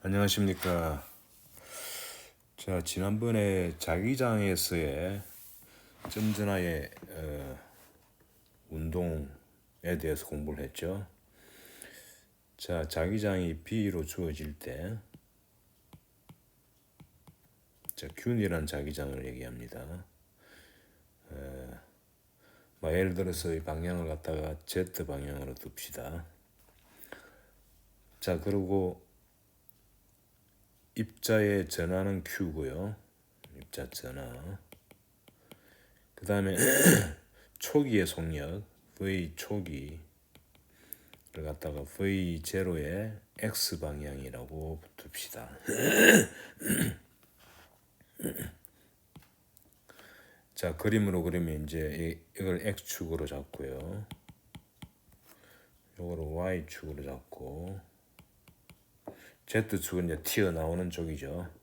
안녕하십니까. 자, 지난번에 자기장에서의 점전화의 운동에 대해서 공부를 했죠. 자, 자기장이 B로 주어질 때, 자, 균이란 자기장을 얘기합니다. 예를 들어서 이 방향을 갖다가 Z 방향으로 둡시다. 자, 그리고 입자의 전하는 Q고요. 입자 전하. 그 다음에 초기의 속력 V 초기를 갖다가 V0의 X 방향이라고 둡시다. 자, 그림으로 그리면 이제 이걸 X축으로 잡고요. 이거를 Y축으로 잡고 Z축은 이제 튀어나오는 쪽이죠.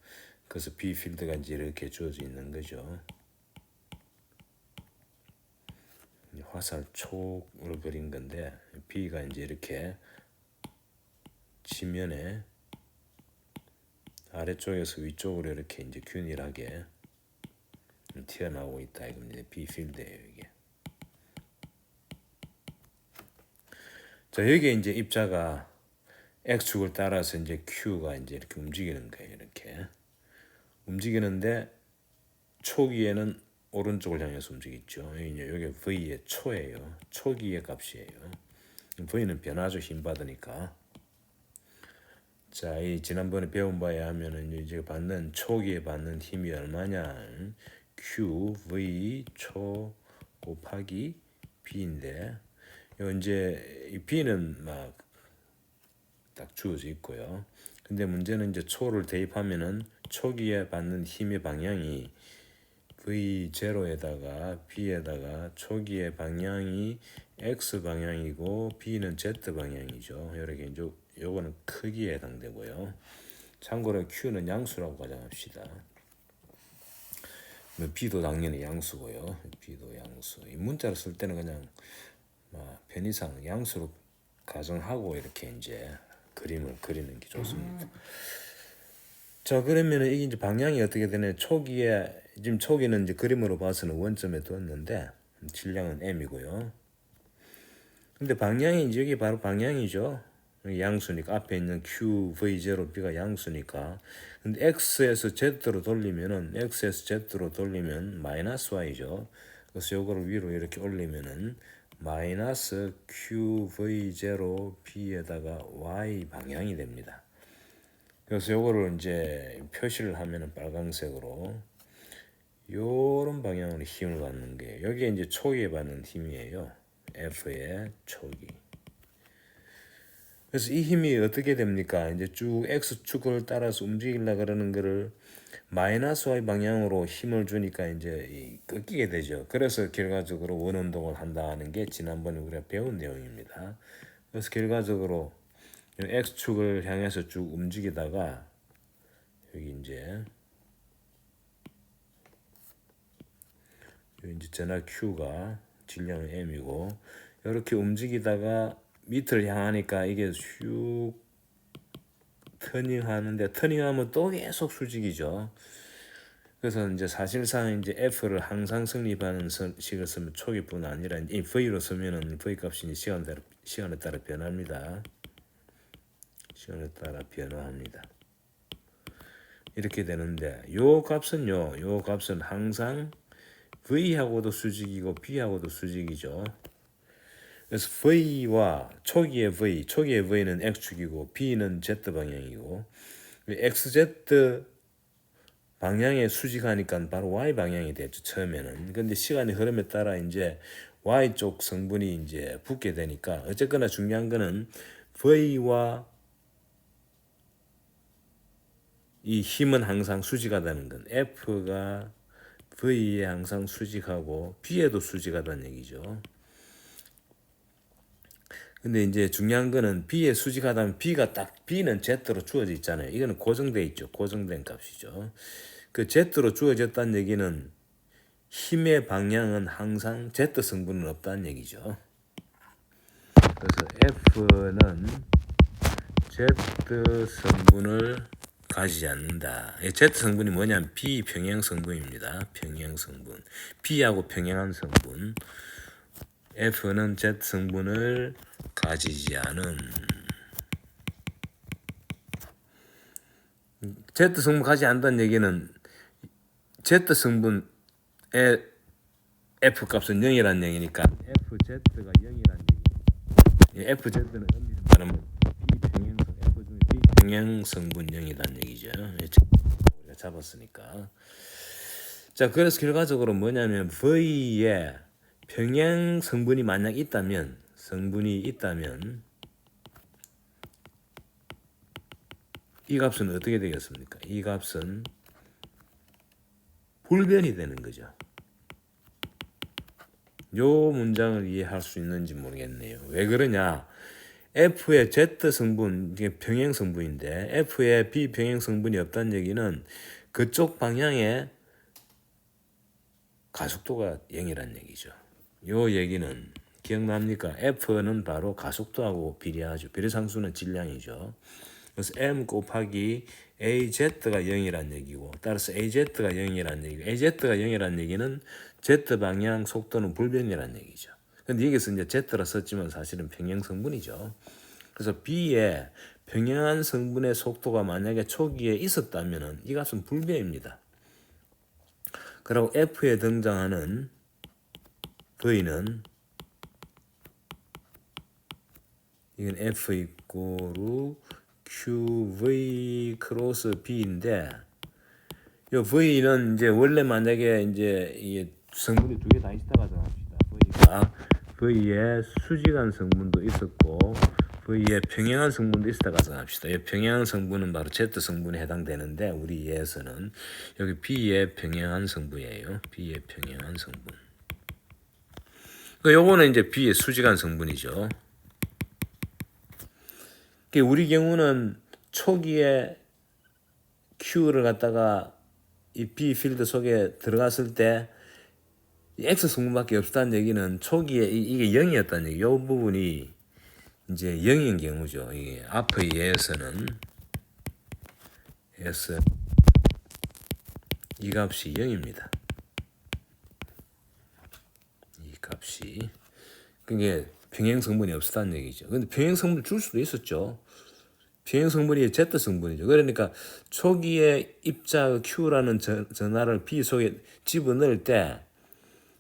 그래서 B 필드가 이제 이렇게 주어져 있는 거죠. 화살촉으로 그린 건데 B가 이제 이렇게 지면에 아래쪽에서 위쪽으로 이렇게 이제 균일하게 튀어나오고 있다. 이겁니다. B 필드예요, 이게. 자, 여기에 이제 입자가 X축을 따라서 이제 Q가 이제 이렇게 움직이는 거예요. 이렇게 움직이는데 초기에는 오른쪽을 향해서 움직이죠. 여기 V의 초예요. 초기의 값이에요. V는 변하죠. 힘 받으니까. 자, 이 지난번에 배운 바에 하면은 이제 받는 초기에 받는 힘이 얼마냐? Q V 초 곱하기 B인데, 이제 이 B는 막 딱 주어져 있고요. 근데 문제는 이제 초를 대입하면은 초기에 받는 힘의 방향이 V0에다가 B에다가 초기의 방향이 X 방향이고 B는 Z 방향이죠. 이렇게 이제 요거는 크기에 해당되고요. 참고로 Q는 양수라고 가정합시다. B도 당연히 양수고요. B도 양수. 이 문자로 쓸 때는 그냥 편의상 양수로 가정하고 이렇게 이제 그림을 그리는 게 좋습니다. 자, 그러면 이게 이제 방향이 어떻게 되냐? 초기에 지금 초기는 이제 그림으로 봐서는 원점에 뒀는데 질량은 m이고요. 근데 방향이 이제 여기 바로 방향이죠. 양수니까 앞에 있는 Q, V0, B가 양수니까. 근데 X에서 Z로 돌리면은 X에서 Z로 돌리면 마이너스 Y죠. 그래서 요거를 위로 이렇게 올리면은 마이너스 Q, V0, B에다가 Y 방향이 됩니다. 그래서 요거를 이제 표시를 하면은 빨강색으로 요런 방향으로 힘을 받는 게 여기에 이제 초기에 받는 힘이에요. F의 초기. 그래서 이 힘이 어떻게 됩니까? 이제 쭉 X축을 따라서 움직이려 그러는 거를 마이너스 Y 방향으로 힘을 주니까 이제 꺾이게 되죠. 그래서 결과적으로 원운동을 한다는 게 지난번에 우리가 배운 내용입니다. 그래서 결과적으로 X축을 향해서 쭉 움직이다가 여기 이제 전하 Q가 질량은 M이고 이렇게 움직이다가 밑을 향하니까 이게 슉 터닝하는데 터닝하면 또 계속 수직이죠. 그래서 이제 사실상 이제 F를 항상 성립하는 식을 쓰면 초기뿐 아니라 이 V로 쓰면은 V 값이 시간에 따라 변합니다. 시간에 따라 변화합니다. 이렇게 되는데 요 값은 항상 V하고도 수직이고 B하고도 수직이죠. 그래서 V와 초기의 V는 X축이고 B는 Z 방향이고 XZ 방향에 수직하니까 바로 Y 방향이 됐죠, 처음에는. 근데 시간이 흐름에 따라 이제 Y 쪽 성분이 이제 붙게 되니까 어쨌거나 중요한 거는 V와 이 힘은 항상 수직하다는 건 F가 V에 항상 수직하고 B에도 수직하다는 얘기죠. 근데 이제 중요한 거는 B에 수직하다면 B는 Z로 주어져 있잖아요. 이거는 고정돼 있죠. 고정된 값이죠. 그 Z로 주어졌다는 얘기는 힘의 방향은 항상 Z 성분은 없다는 얘기죠. 그래서 F는 Z 성분을 가지지 않는다. Z 성분이 뭐냐면 비평행 성분입니다. 평행 성분. B하고 평행한 성분. F는 Z 성분을 가지지 않은. Z 성분 가지지 않는다는 얘기는 Z 성분의 F 값은 0이라는 얘기니까 FZ가 0이라는 얘기. FZ는 엄밀히 말하면 비평행 성분 0이라는 얘기죠. 우리가 잡았으니까. 자, 그래서 결과적으로 뭐냐면 V에 평행 성분이 만약 있다면 이 값은 어떻게 되겠습니까? 이 값은 불변이 되는 거죠. 요 문장을 이해할 수 있는지 모르겠네요. 왜 그러냐? F의 Z 성분, 이게 평행 성분인데 F의 비평행 성분이 없다는 얘기는 그쪽 방향에 가속도가 0이란 얘기죠. 요 얘기는 기억납니까? F는 바로 가속도하고 비례하죠. 비례상수는 질량이죠. 그래서 M 곱하기 AZ가 0이란 얘기고, 따라서 AZ가 0이란 얘기고, AZ가 0이란 얘기는 Z 방향 속도는 불변이란 얘기죠. 근데 여기서 이제 Z라 썼지만 사실은 평행 성분이죠. 그래서 B에 평행한 성분의 속도가 만약에 초기에 있었다면은 이 값은 불변입니다. 그리고 F에 등장하는 V는 이건 F 이꼬르 QV 크로스 B인데, 요 V는 이제 원래 만약에 이제 이게 성분이 두 개 다 있다가 합시다. V에 수직한 성분도 있었고 V에 평행한 성분도 있었다가 합시다. 이 평행한 성분은 바로 Z 성분에 해당되는데 우리 예에서는 여기 B의 평행한 성분이에요. B의 평행한 성분. 요거는 이제 B의 수직한 성분이죠. 우리 경우는 초기에 Q를 갖다가 이 B 필드 속에 들어갔을 때 X 성분밖에 없다는 얘기는 초기에 이게 0이었다는 얘기. 이 부분이 이제 0인 경우죠. 이게 앞의 예에서는 이 값이 0입니다. 이 값이 그게 평행 성분이 없었다는 얘기죠. 근데 평행 성분 줄 수도 있었죠. 평행 성분이 Z 성분이죠. 그러니까 초기에 입자 Q라는 전하를 B 속에 집어넣을 때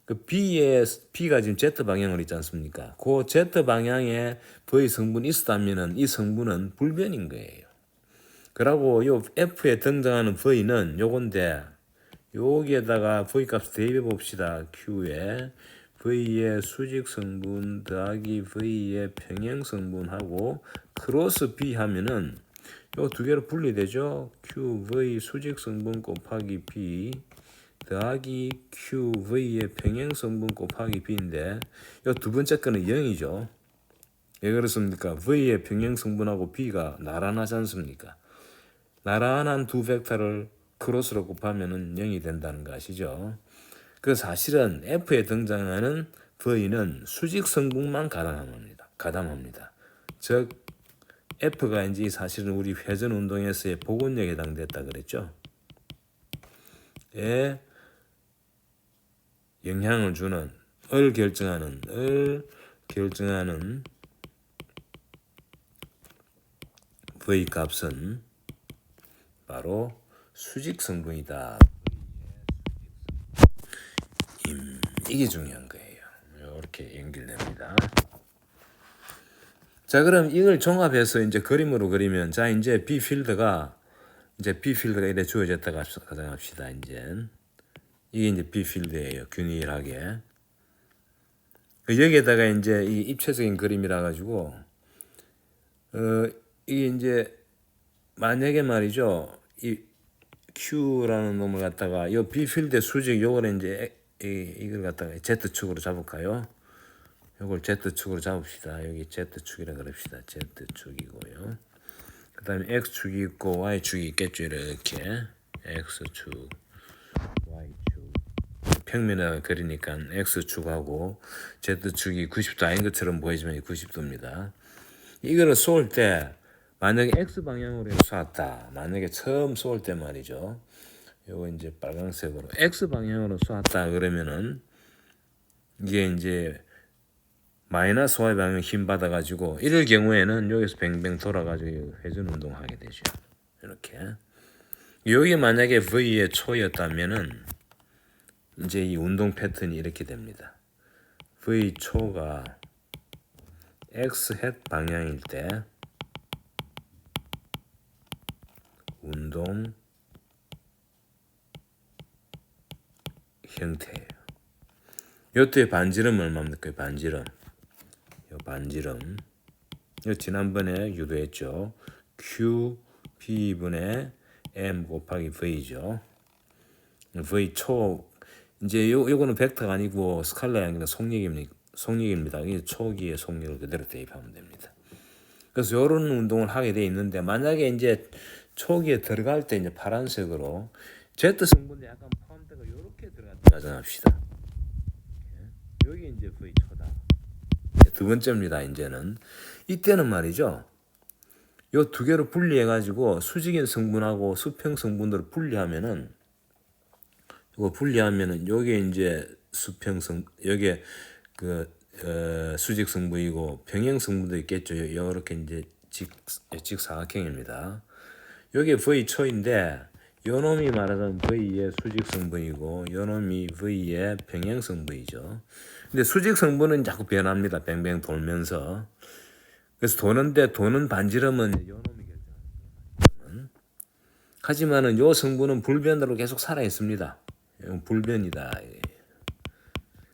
그 B가 지금 Z 방향으로 있지 않습니까? 그 Z 방향에 V 성분이 있었다면은 이 성분은 불변인 거예요. 그러고 요 F에 등장하는 V는 요건데 여기에다가 V 값 대입해 봅시다. Q에 V의 수직 성분 더하기 V의 평행 성분하고 크로스 B 하면은 요 두 개로 분리되죠. QV 수직 성분 곱하기 B 더하기 QV의 평행 성분 곱하기 B인데 요 두 번째 거는 0이죠. 왜 그렇습니까? V의 평행 성분하고 B가 나란하지 않습니까? 나란한 두 벡터를 크로스로 곱하면은 0이 된다는 거 아시죠? 그 사실은 F에 등장하는 V는 수직 성분만 가담합니다. 즉 F가 이제 사실은 우리 회전 운동에서의 복원력에 해당됐다 그랬죠. 에 영향을 주는 결정하는 V 값은 바로 수직 성분이다. 이게 중요한 거예요. 이렇게 연결됩니다. 자, 그럼 이걸 종합해서 이제 그림으로 그리면, 자, 이제 B 필드가 이래 주어졌다가 가정합시다. 이제 이게 이제 B 필드예요. 균일하게. 여기에다가 이제 이 입체적인 그림이라 가지고 이게 이제 만약에 말이죠, 이 Q라는 놈을 갖다가 이 B 필드의 수직 요거를 이제 이걸 갖다가 Z축으로 잡을까요? 요걸 Z축으로 잡읍시다. 여기 Z축이라 그럽시다. Z축이고요. 그 다음에 X축이 있고 Y축이 있겠죠. 이렇게 X축, Y축. 평면을 그리니까 X축하고 Z축이 90도 아닌 것처럼 보이지만 90도입니다. 이거를 쏠 때 만약에 X 방향으로 쏘았다. 만약에 처음 쏠 때 말이죠. 요거 이제 빨간색으로 X 방향으로 쏘았다 그러면은 이게 이제 마이너스 Y 방향 힘 받아가지고 이럴 경우에는 여기서 뱅뱅 돌아가지고 회전 운동하게 되죠. 이렇게. 여기 만약에 V의 초였다면은 이제 이 운동 패턴이 이렇게 됩니다. V 초가 X 햇 방향일 때 운동 형태예요. 요때 반지름 얼마입니까? 반지름. 요 반지름. 요 지난번에 유도했죠. Q B분의 M 곱하기 V죠. V 초 이제 요거는 벡터가 아니고 스칼라가 아니라 속력입니다. 이게 초기의 속력을 그대로 대입하면 됩니다. 그래서 이런 운동을 하게 돼 있는데 만약에 이제 초기에 들어갈 때 이제 파란색으로 Z 성분이 약간 포함되고 이렇게 들어갔다 가정합시다. 여기 이제 V 초다. 두 번째입니다. 이제는 이때는 말이죠. 요 두 개로 분리해 가지고 수직인 성분하고 수평 성분으로 분리하면은 이거 분리하면은 요게 이제 수평성 요게 수직 성분이고 평행 성분도 있겠죠. 이렇게 이제 직사각형입니다. 요게 V 초인데 요 놈이 말하자면 V의 수직 성분이고 요 놈이 V의 평행 성분이죠. 근데 수직 성분은 자꾸 변합니다. 뱅뱅 돌면서. 그래서 도는 반지름은 요 놈이 결정합니다. 하지만은 요 성분은 불변으로 계속 살아 있습니다. 불변이다.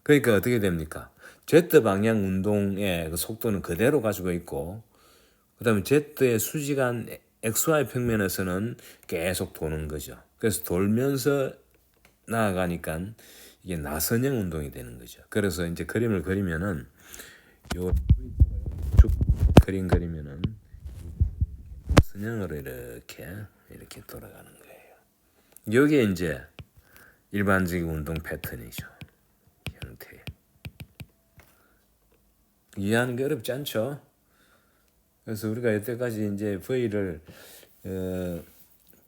그러니까 어떻게 됩니까? Z 방향 운동의 그 속도는 그대로 가지고 있고, 그 다음에 Z의 수직한 XY 평면에서는 계속 도는 거죠. 그래서 돌면서 나아가니까 이게 나선형 운동이 되는 거죠. 그래서 이제 그림을 그리면은 요 쭉 그림 그리면은 나선형으로 이렇게 돌아가는 거예요. 여기에 이제 일반적인 운동 패턴이죠. 형태. 이해하는 게 어렵지 않죠? 그래서 우리가 여태까지 이제 V를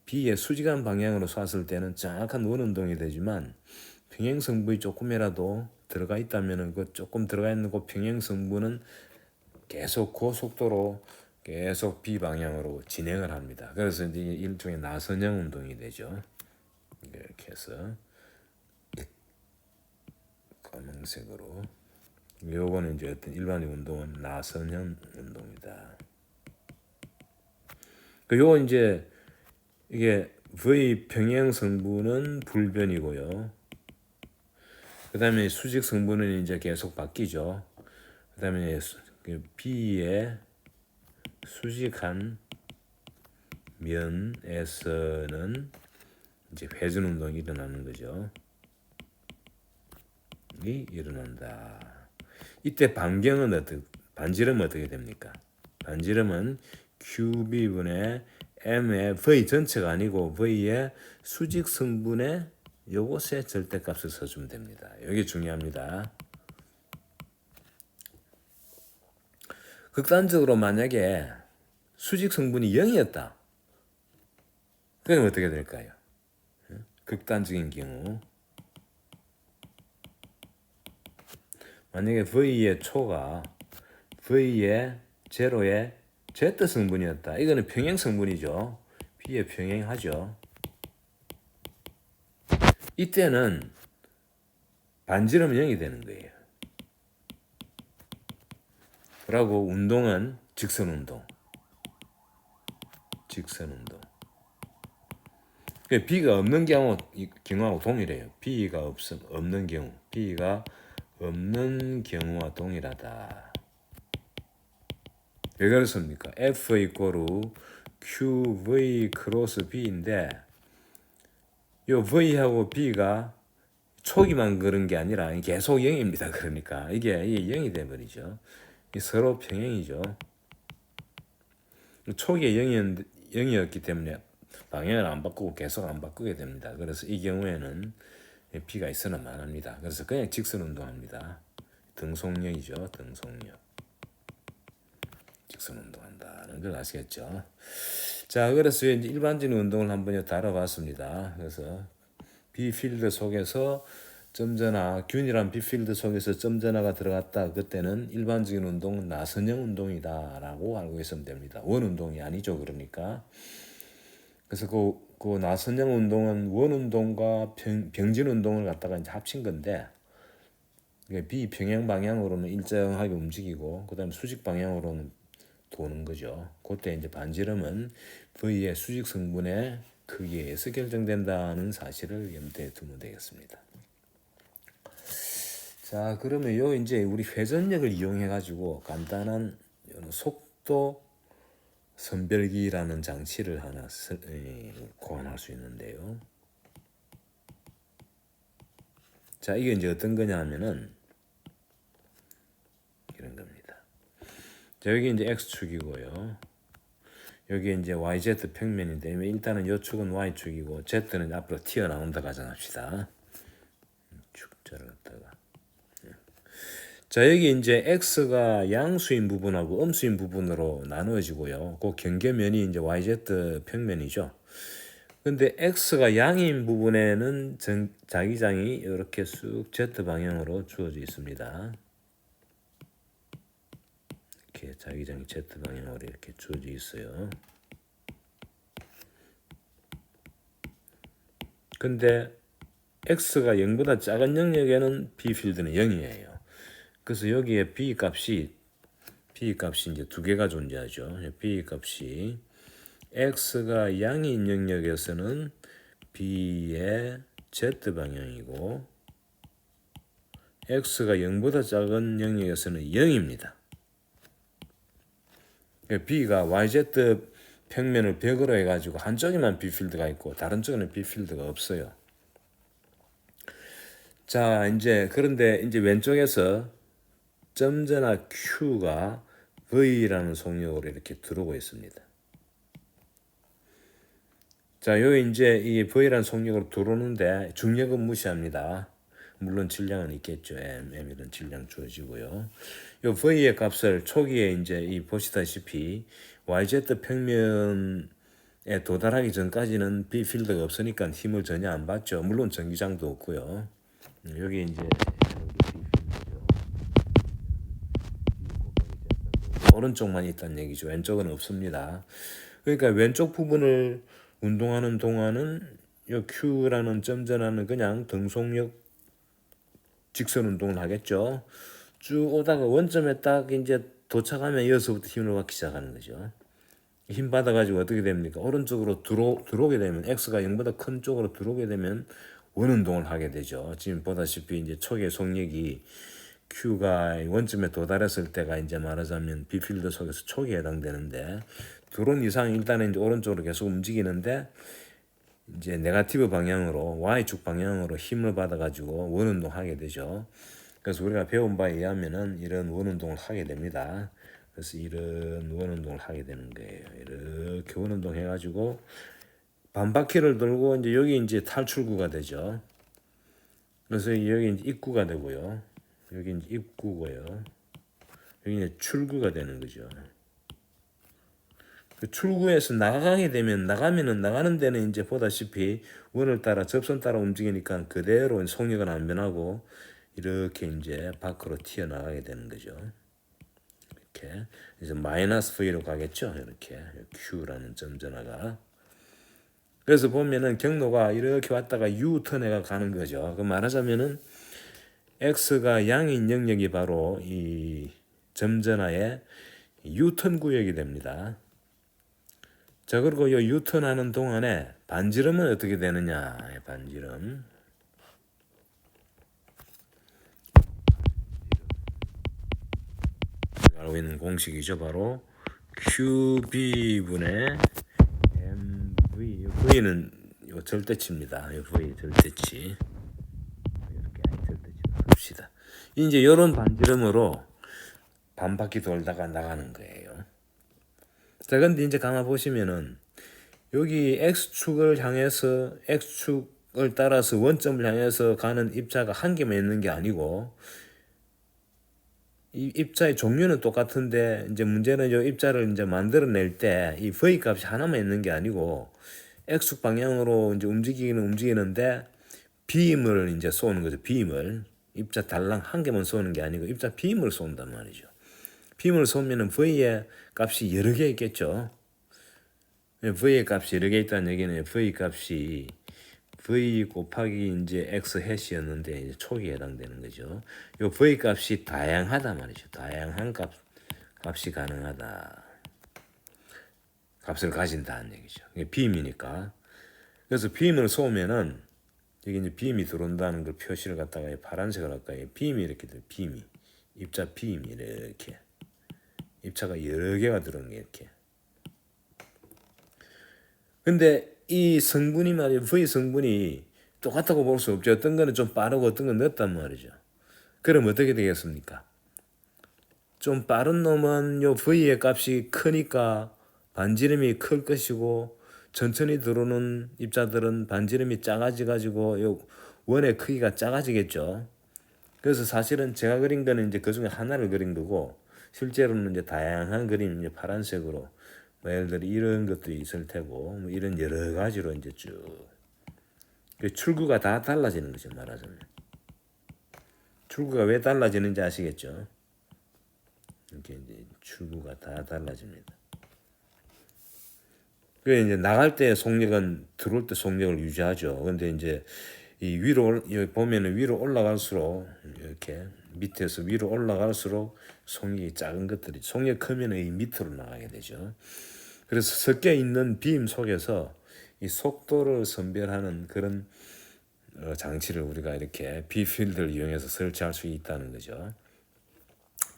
B의 수직한 방향으로 쐈을 때는 정확한 원 운동이 되지만 평행 성분이 조금이라도 들어가 있다면은 그 조금 들어가 있는 그 평행 성분은 계속 고속도로 계속 B 방향으로 진행을 합니다. 그래서 이제 일종의 나선형 운동이 되죠. 이렇게 해서 검은색으로 요거는 이제 어떤 일반적 운동은 나선형 운동이다. 요 이제 이게 V 평행 성분은 불변이고요. 그 다음에 수직 성분은 이제 계속 바뀌죠. 그 다음에 B의 수직한 면에서는 이제 회전 운동이 일어나는 거죠. 이 일어난다. 이때 반지름은 어떻게 됩니까? 반지름은 QB분의 M의 V 전체가 아니고 V의 수직 성분의 요것의 절대값을 써주면 됩니다. 이게 중요합니다. 극단적으로 만약에 수직 성분이 0이었다. 그럼 어떻게 될까요? 극단적인 경우 만약에 V의 초가 V의 제로의 Z 성분이었다. 이거는 평행 성분이죠. B에 평행하죠. 이때는 반지름 0이 되는 거예요. 그리고 운동은 직선 운동. B가 없는 경우하고 동일해요. B가 없는 경우. B가 없는 경우와 동일하다. 왜 그렇습니까? F 이꼬르 QV 크로스 B인데 요 V하고 B가 초기만 그런 게 아니라 계속 0입니다. 그러니까 이게 0이 돼버리죠. 서로 평행이죠. 초기에 0이었기 때문에 방향을 안 바꾸고 계속 안 바꾸게 됩니다. 그래서 이 경우에는 B가 있어는 만합니다. 그래서 그냥 직선 운동합니다. 등속력이죠. 등속력. 직선 운동한다. 된다는 걸 아시겠죠? 자, 그래서 이제 일반적인 운동을 한번 다뤄봤습니다. 그래서 B 필드 속에서 점전화, 균일한 B 필드 속에서 점전화가 들어갔다. 그때는 일반적인 운동은 나선형 운동이다라고 알고 있으면 됩니다. 원 운동이 아니죠. 그러니까. 그래서 그 나선형 운동은 원 운동과 병진 운동을 갖다가 이제 합친 건데, 비평행 방향으로는 일정하게 움직이고, 그다음에 수직 방향으로는 도는 거죠. 그때 이제 반지름은 V의 수직 성분의 크기에 의해서 결정된다는 사실을 염두에 두면 되겠습니다. 자, 그러면 요 이제 우리 회전력을 이용해 가지고 간단한 속도 선별기라는 장치를 하나 고안할 수 있는데요. 자, 이게 이제 어떤 거냐 하면은 이런 겁니다. 자, 여기 이제 X축이고요. 여기 이제 YZ 평면인데 일단은 이 축은 Y축이고 Z는 앞으로 튀어나온다 가정합시다. 축자를 갖다가. 자, 여기 이제 X가 양수인 부분하고 음수인 부분으로 나누어지고요. 그 경계면이 이제 YZ 평면이죠. 근데 X가 양인 부분에는 자기장이 이렇게 쑥 Z 방향으로 주어져 있습니다. 이렇게 자기장이 Z 방향으로 이렇게 주어져 있어요. 근데 X가 0보다 작은 영역에는 B 필드는 0이에요. 그래서 여기에 B 값이 이제 두 개가 존재하죠. B 값이 X가 양인 영역에서는 B의 Z 방향이고 X가 0보다 작은 영역에서는 0입니다. B가 YZ 평면을 100으로 해가지고 한쪽에만 B 필드가 있고 다른 쪽에는 B 필드가 없어요. 자, 이제 그런데 이제 왼쪽에서 점전화 Q가 V라는 속력으로 이렇게 들어오고 있습니다. 자, 요 이제 이 V라는 속력으로 들어오는데 중력은 무시합니다. 물론 질량은 있겠죠. M이런 질량 주어지고요. 요 V의 값을 초기에 이제 이 보시다시피 YZ 평면에 도달하기 전까지는 B 필드가 없으니까 힘을 전혀 안 받죠. 물론 전기장도 없고요. 여기 이제 오른쪽만 있다는 얘기죠. 왼쪽은 없습니다. 그러니까 왼쪽 부분을 운동하는 동안은 이 Q라는 점전하는 그냥 등속력 직선 운동을 하겠죠. 쭉 오다가 원점에 딱 이제 도착하면 여기서부터 힘을 받기 시작하는 거죠. 힘 받아가지고 어떻게 됩니까? 오른쪽으로 들어오게 되면 X가 0보다 큰 쪽으로 들어오게 되면 원 운동을 하게 되죠. 지금 보다시피 이제 초기의 속력이 Q가 원점에 도달했을 때가 이제 말하자면 B 필드 속에서 초기에 해당되는데 들어온 이상 일단은 이제 오른쪽으로 계속 움직이는데 이제 네거티브 방향으로 Y축 방향으로 힘을 받아가지고 원 운동하게 되죠. 그래서 우리가 배운 바에 의하면은 이런 원 운동을 하게 됩니다. 그래서 이런 원 운동을 하게 되는 거예요. 이렇게 원 운동 해가지고 반바퀴를 돌고 이제 여기 이제 탈출구가 되죠. 그래서 여기 이제 입구가 되고요. 여기 이제 입구고요. 여기 이제 출구가 되는 거죠. 그 출구에서 나가면은 나가는 데는 이제 보다시피 원을 따라 접선 따라 움직이니까 그대로 속력은 안 변하고 이렇게 이제 밖으로 튀어나가게 되는 거죠. 이렇게 이제 마이너스 V로 가겠죠. 이렇게 Q라는 점전화가. 그래서 보면은 경로가 이렇게 왔다가 U턴해가 가는 거죠. 그 말하자면은 X가 양인 영역이 바로 이 점전화의 U턴 구역이 됩니다. 자, 그리고 이 U-turn 하는 동안에 반지름은 어떻게 되느냐? 반지름. 알고 있는 공식이죠. 바로 QB분의 MV. V는 요 절대치입니다. 요 V 절대치. 이렇게 절대치 봅시다. 이제 이런 반지름으로 반바퀴 돌다가 나가는 거예요. 자, 근데 이제 가만 보시면은 여기 X축을 향해서 X축을 따라서 원점을 향해서 가는 입자가 한 개만 있는 게 아니고 이 입자의 종류는 똑같은데 이제 문제는 요 입자를 이제 만들어낼 때 이 v 값이 하나만 있는 게 아니고 x 방향으로 이제 움직이는데 빔을 이제 쏘는 거죠. 빔을 입자 달랑 한 개만 쏘는 게 아니고 입자 빔을 쏜단 말이죠. 빔을 쏘면은 v의 값이 여러 개 있겠죠. v의 값이 여러 개 있다는 얘기는 v 값이 v 곱하기 이제 x 해시였는데 이제 초기에 해당되는 거죠. 요 v 값이 다양하다 말이죠. 다양한 값이 가능하다. 값을 가진다는 얘기죠. 이게 빔이니까. 그래서 빔을 쏘면은 여기 이제 빔이 들어온다는 걸 표시를 갖다가 파란색을 할까요? 빔이 이렇게 돼. 빔이 입자 빔이 이렇게 입자가 여러 개가 들어오는 게 이렇게. 근데 이 성분이 말이에요. V 성분이 똑같다고 볼 수 없죠. 어떤 거는 좀 빠르고 어떤 건 늦단 말이죠. 그럼 어떻게 되겠습니까? 좀 빠른 놈은 요 V의 값이 크니까 반지름이 클 것이고 천천히 들어오는 입자들은 반지름이 작아지가지고 요 원의 크기가 작아지겠죠. 그래서 사실은 제가 그린 거는 이제 그 중에 하나를 그린 거고 실제로는 이제 다양한 그림 이제 파란색으로 뭐 예를 들어 이런 것들이 있을 테고 뭐 이런 여러 가지로 이제 쭉 출구가 다 달라지는 거죠. 말하자면 출구가 왜 달라지는지 아시겠죠? 이렇게 이제 출구가 다 달라집니다. 그 이제 나갈 때 속력은 들어올 때 속력을 유지하죠. 근데 이제 이 위로 여기 보면은 위로 올라갈수록 이렇게 밑에서 위로 올라갈수록 속력이 작은 것들이 속력 크면은 이 밑으로 나가게 되죠. 그래서 섞여 있는 빔 속에서 이 속도를 선별하는 그런 장치를 우리가 이렇게 B필드를 이용해서 설치할 수 있다는 거죠.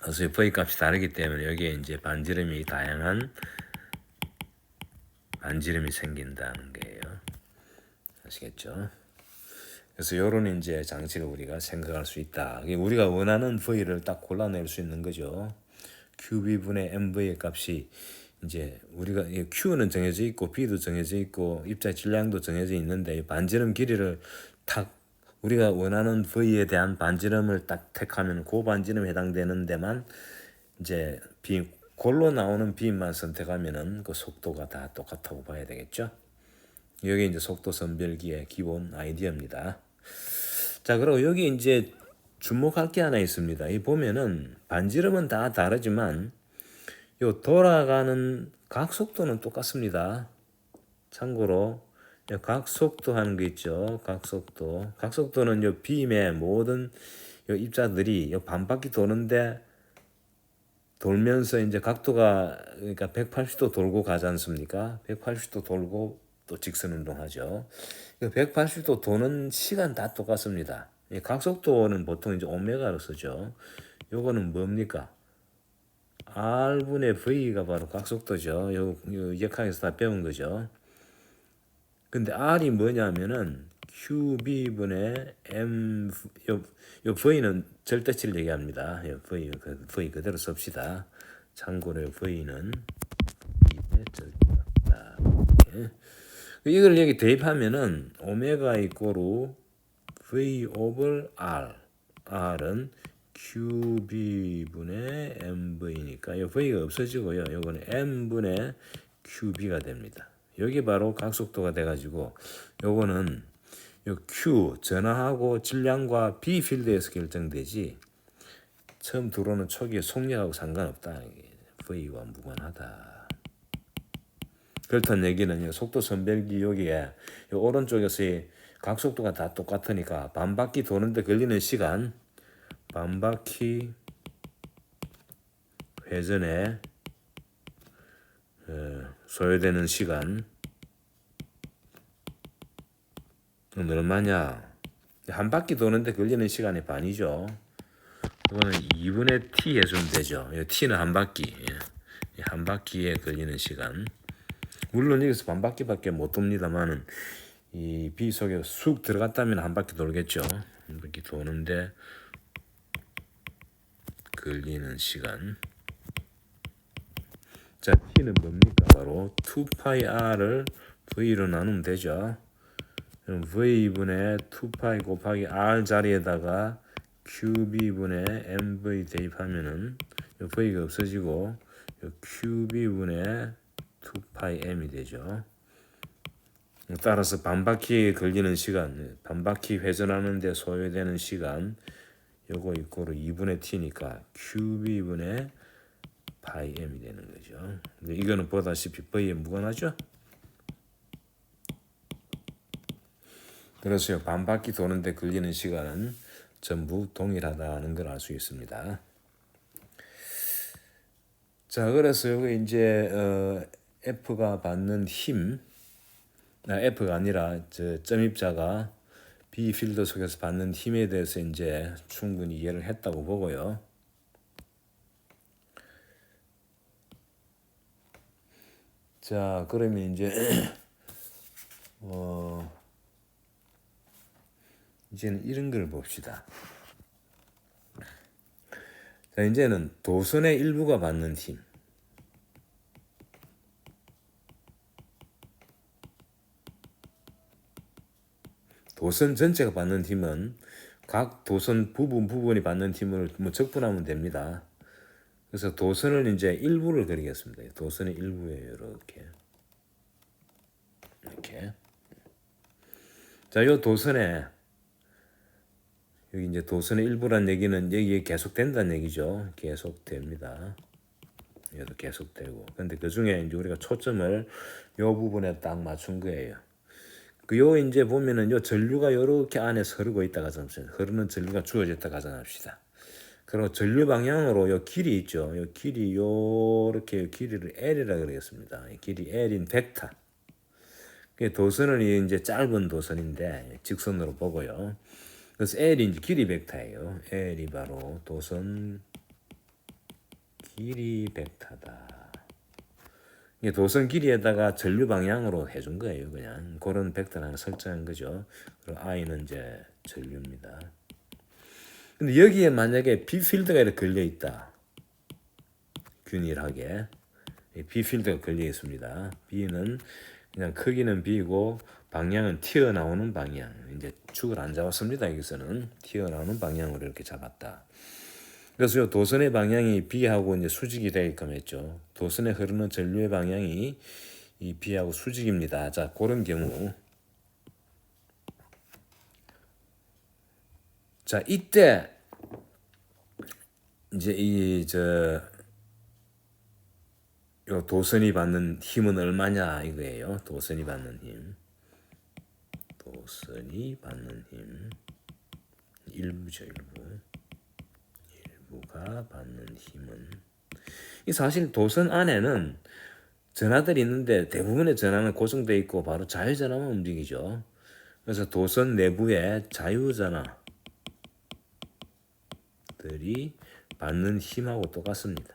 그래서 V 값이 다르기 때문에 여기에 이제 반지름이 다양한 반지름이 생긴다는 거예요. 아시겠죠? 그래서 이런 이제 장치를 우리가 생각할 수 있다. 우리가 원하는 V를 딱 골라낼 수 있는 거죠. QB분의 MV의 값이 이제 우리가 Q는 정해져 있고 B도 정해져 있고 입자 질량도 정해져 있는데 반지름 길이를 딱 우리가 원하는 V에 대한 반지름을 딱 택하면 그 반지름에 해당되는 데만 이제 골로 나오는 빔만 선택하면은 그 속도가 다 똑같다고 봐야 되겠죠. 여기 이제 속도 선별기의 기본 아이디어입니다. 자, 그리고 여기 이제 주목할 게 하나 있습니다. 이 보면은 반지름은 다 다르지만 요 돌아가는 각속도는 똑같습니다. 참고로 각속도 하는 거 있죠. 각속도는 요 빔의 모든 요 입자들이 요 반바퀴 도는데 돌면서 이제 각도가 그러니까 180도 돌고 가지 않습니까? 180도 돌고 또 직선 운동하죠. 180도 도는 시간 다 똑같습니다. 각속도는 보통 이제 오메가로 쓰죠. 요거는 뭡니까? R분의 V가 바로 각속도죠. 요 역학에서 다 배운 거죠. 근데 R이 뭐냐면은 QB분의 M, 요 V는 절대치를 얘기합니다. V 그대로 씁시다. 참고로 V는 절대다. 이걸 여기 대입하면은 오메가 이꼬르 V over R. R은 QB분의 MV니까 이 V가 없어지고요. 요거는 M분의 QB가 됩니다. 여기 바로 각속도가 돼가지고 요거는 요 Q 전하하고 질량과 B 필드에서 결정되지 처음 들어오는 초기의 속력하고 상관없다. V와 무관하다. 그렇다는 얘기는 속도 선별기 여기에 요 오른쪽에서의 각속도가 다 똑같으니까 반바퀴 도는데 걸리는 시간 반바퀴 회전에 소요되는 시간 얼마냐? 한 바퀴 도는데 걸리는 시간이 반이죠. 이거는 2분의 t 해주면 되죠. t는 한 바퀴. 한 바퀴에 걸리는 시간. 물론 여기서 반 바퀴밖에 못 돕니다만은 이 B 속에 쑥 들어갔다면 한 바퀴 돌겠죠. 한 바퀴 도는데 걸리는 시간. 자, t는 뭡니까? 바로 2파이 r을 v로 나누면 되죠. 그럼 v분의 2파이 곱하기 r 자리에다가 QB분의 MV 대입하면은 요 V가 없어지고 요 QB분의 2πm이 되죠. 따라서 반바퀴 걸리는 시간, 반바퀴 회전하는데 소요되는 시간 요거 이코로 2분의 t니까 QB분의 πm이 되는 거죠. 근데 이거는 보다시피 V에 무관하죠. 그래서 반바퀴 도는데 걸리는 시간은 전부 동일하다는 걸 알 수 있습니다. 자, 그래서 여기 이제 F가 받는 힘, F가 아니라 저 점입자가 B 필드 속에서 받는 힘에 대해서 이제 충분히 이해를 했다고 보고요. 자, 그러면 이제 이제는 이런 걸 봅시다. 자, 이제는 도선의 일부가 받는 힘. 도선 전체가 받는 힘은 각 도선 부분이 받는 힘을 뭐 적분하면 됩니다. 그래서 도선을 이제 일부를 그리겠습니다. 도선의 일부예요. 이렇게. 자, 요 도선에 여기 이제 도선의 일부란 얘기는 여기에 계속된다는 얘기죠. 계속됩니다. 얘도 계속되고. 근데 그 중에 이제 우리가 초점을 요 부분에 딱 맞춘 거예요. 요 이제 보면은 요 전류가 요렇게 안에서 흐르고 있다가 흐르는 전류가 주어졌다 가정합시다. 그리고 전류 방향으로 요 길이 있죠. 요 길이 요렇게 길이를 L이라 그러겠습니다. 길이 L인 벡터. 도선은 이제 짧은 도선인데 직선으로 보고요. 그래서 L이 이제 길이 벡터예요. L이 바로 도선 길이 벡터다. 도선 길이에다가 전류 방향으로 해준 거예요. 그냥 그런 벡터를 하나 설정한 거죠. 그리고 I는 이제 전류입니다. 근데 여기에 만약에 B 필드가 이렇게 걸려 있다. 균일하게 B 필드가 걸려 있습니다. B는 그냥 크기는 B고 방향은 튀어나오는 방향. 이제 축을 안 잡았습니다. 여기서는 튀어나오는 방향으로 이렇게 잡았다. 그래서 요 도선의 방향이 B하고 이제 수직이 되게끔 했죠. 도선에 흐르는 전류의 방향이 이 B하고 수직입니다. 자, 그런 경우. 자, 이때 이제 요 도선이 받는 힘은 얼마냐 이거예요. 도선이 받는 힘. 도선이 받는 힘. 일부죠, 일부가 받는 힘은 이 사실 도선 안에는 전하들이 있는데 대부분의 전하는 고정되어 있고 바로 자유전하만 움직이죠. 그래서 도선 내부에 자유전하들이 받는 힘하고 똑같습니다.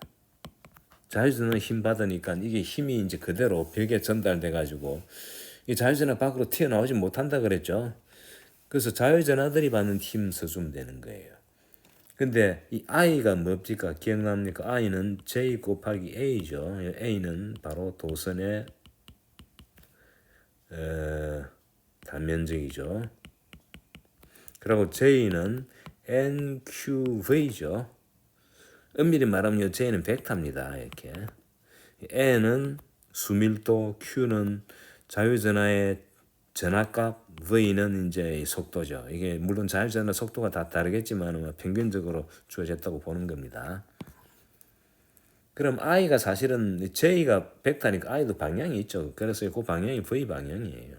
자유전하 힘 받으니까 이게 힘이 이제 그대로 벽에 전달돼 가지고 이 자유전하 밖으로 튀어나오지 못한다 그랬죠. 그래서 자유전하들이 받는 힘 써주면 되는 거예요. 근데 이 I가 뭡니까? 기억납니까? I는 J 곱하기 A죠. A는 바로 도선의 단면적이죠. 그리고 J는 NQV죠. 엄밀히 말하면 J는 벡터입니다. 이렇게. N은 수밀도, Q는 자유전하의 전하값, V는 이제 속도죠. 이게 물론 자유전하 속도가 다 다르겠지만 평균적으로 주어졌다고 보는 겁니다. 그럼 I가 사실은 J가 벡터니까 I도 방향이 있죠. 그래서 그 방향이 V 방향이에요.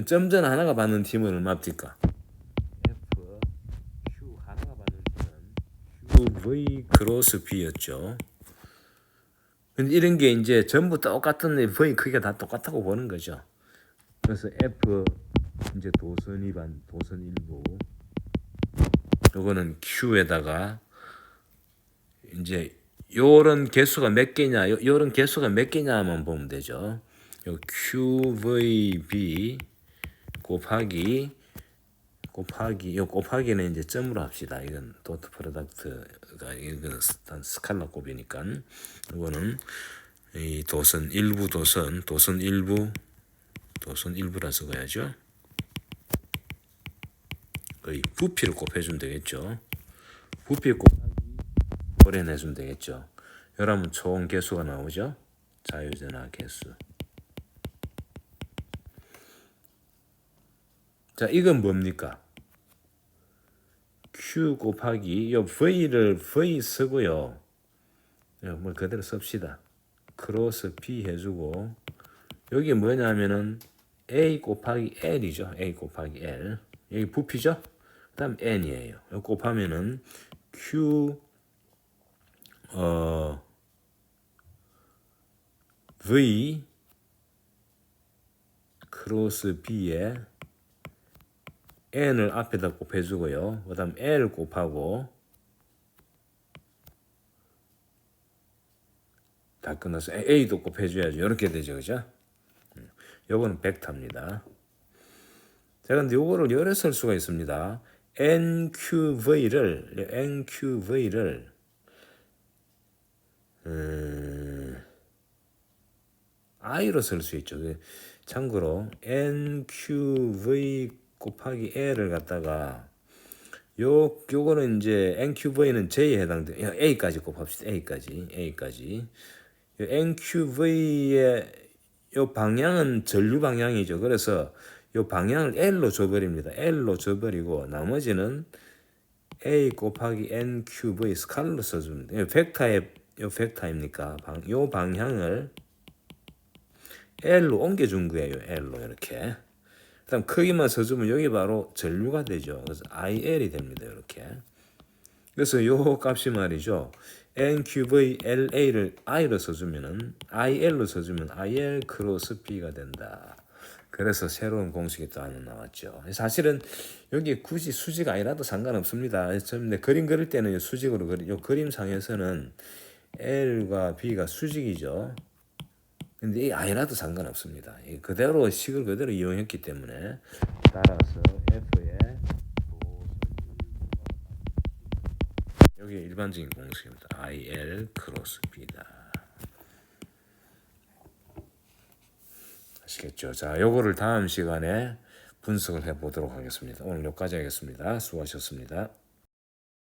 점전 하나가 받는 힘은 얼마입니까? F, Q 하나가 받는 힘은 QV 크로스 B였죠. 근데 이런 게 이제 전부 똑같은 V 크기가 다 똑같다고 보는 거죠. 그래서 F 이제 도선 일부 요거는 Q에다가 이제 요런 개수가 몇 개냐 요런 개수가 몇 개냐만 보면 되죠. 요 QVB 곱하기 요 곱하기는 이제 점으로 합시다. 이건 도트 프로덕트가 이건 스칼라 곱이니까 이거는 이 도선 일부라 써야죠. 거의 부피를 곱해주면 되겠죠. 부피 곱하기 거래 내수면 되겠죠. 이러면 총 개수가 나오죠. 자유전화 개수. 자, 이건 뭡니까? Q 곱하기 요 V를 V 쓰고요. 뭐 그대로 씁시다. 크로스 P 해주고 여기 뭐냐면은 A 곱하기 L이죠. A 곱하기 L. 여기 부피죠. 그 다음 N이에요. 여기 곱하면은 Q V 크로스 B에 N을 앞에다 곱해주고요. 그 다음 L 곱하고 다 끝났어. A도 곱해줘야죠. 이렇게 되죠. 그죠? 요거는 벡터입니다. 자, 근데 요거를 열어 쓸 수가 있습니다. NQV를 I로 쓸 수 있죠. 참고로 NQV 곱하기 L을 갖다가 요거는 이제 NQV는 J에 해당돼. A까지 곱합시다. A까지. 요 NQV의 요 방향은 전류 방향이죠. 그래서 요 방향을 L로 줘버립니다. L로 줘버리고 나머지는 A 곱하기 NQV 스칼로 써줍니다. 요 벡터입니까? 요 방향을 L로 옮겨준 거예요. L로 이렇게. 그다음 크기만 써주면 여기 바로 전류가 되죠. 그래서 IL이 됩니다. 이렇게. 그래서 요 값이 말이죠. NQVLA를 I로 써주면은 IL로 써주면 IL 크로스 B가 된다. 그래서 새로운 공식이 또 하나 나왔죠. 사실은 여기 굳이 수직 아니라도 상관없습니다. 근데 그림 그릴 때는 수직으로 요 그림상에서는 L과 B가 수직이죠. 근데 이 아니라도 상관없습니다. 그대로 식을 그대로 이용했기 때문에 따라서 F의 여기 일반적인 공식입니다. IL 크로스 B다. 아시겠죠? 자, 요거를 다음 시간에 분석을 해보도록 하겠습니다. 오늘 여기까지 하겠습니다. 수고하셨습니다.